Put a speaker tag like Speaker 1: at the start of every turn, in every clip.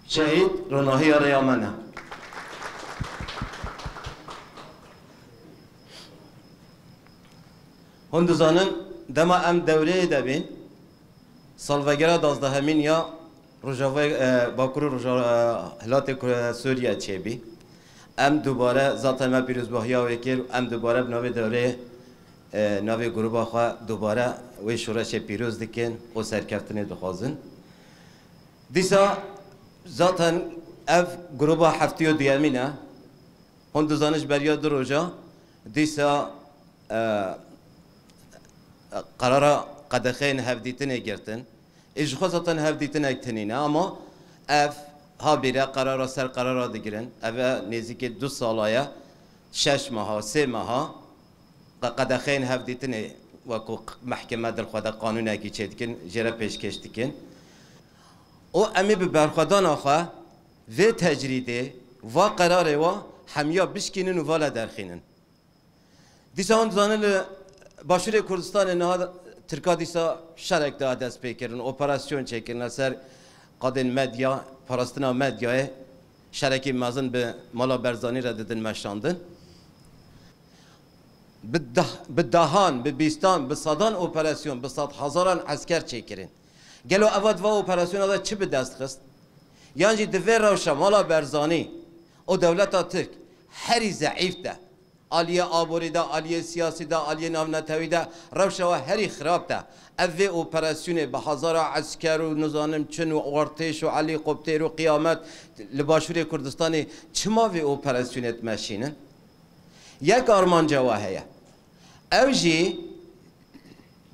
Speaker 1: شهید روناهی ریامنه هند زانن دما ام دوره دبین سالوگرا 12 یا روجاوی باکور هلات سوریه چه بی ام دوباره ذات ما پیروز باهیا وکیل ام دوباره بنوی دوره نوی گروه آخوا دوباره وی شورش پیروز دکن و سرکفتنی دخوازن دیسا ذاتن اف گروه هفتی و دیامینه هند زانش بریا دو روزا دیسا قرار قدخین هفدیتن گرتن ایش خواستن هفدیتن اکتنینه اما اف ها بیره قرار سر قرار دگیرن اوه نزدیک 2 سالایه 6 ماه 3 ماه قدخین هفدیتن وکو محکمه در خود قانون اکی چه دکن جره پیشکش دکن او امی به برخوادان آخوا و تجریده و قراره و همیا بشکینن و والا درخینن دیسا هون زانل باشور کردستان نه ترکا دیسا شرک دا دست پیکرن اپراسیون چکرن سر قادن مدیا پاراستنا مدیاه شرکی مازن به مالا برزانی را دادن مشاندن به دهان به بیستان به صدان اپراسیون به 100,000 عسکر چکرن گلو اول و اپراسیون دا چه به دست خست یعنی دویر روشا مالا برزانی او دولت ترک هری ضعیف ده آلیه آبوری ده آلیه سیاسی ده آلیه نامنتوی ده روشا و هری خراب ده اوه اپراسیون به 1000 عسکر و نظانم چن و ارتش و علی قبطیر و قیامت لباشوری کردستانی چما و اپراسیونت ماشینن یک آرمان جواهیه او جی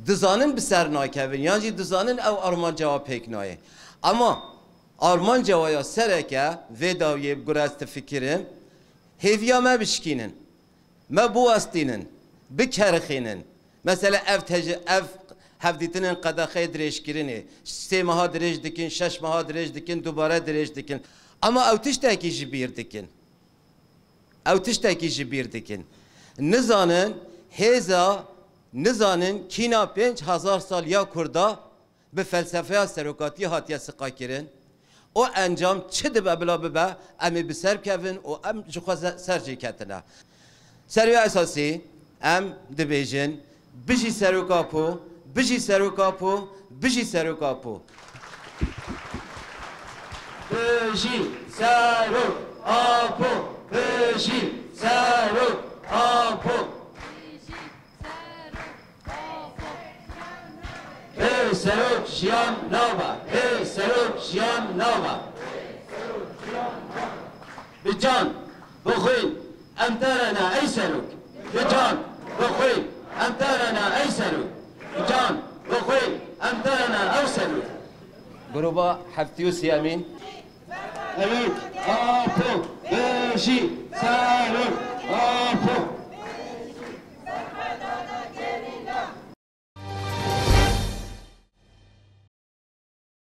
Speaker 1: دزانن بسر ناکوین یعنی دزانن او آرمان جواب پیک نایه اما آرمان جوایا سره که ویداوی گرست فکرم هیویا ما بشکینن ما بوستینن بکرخینن مثلا اف هفدیتنن قداخه درش کرنه 3 ماه درش دکن 6 ماه درش دکن دوباره درش دکن اما او تشتاکی جبیر دکن او تشتاکی جبیر دکن نزانن هزا نزانن کینا 5000 سال یا کردا به فلسفه سروکاتی هاتیه سقا کرن او انجام چه دبه بلا ببه امی بسر کفن و ام جخوا سرجی کتنه سروی اساسی ام دبیجن بجی سروکاپو بجی سروکاپو بجی سروکاپو بجی سروکاپو بجی سروکاپو سروک شیام نوبا سروک شیام نوبا بجان بخوین امترنا ای سروک بجان بخوین امترنا ای سروک بجان بخوین امترنا او سروک گروبا هفتی و سیامین امین آپو بشی سروک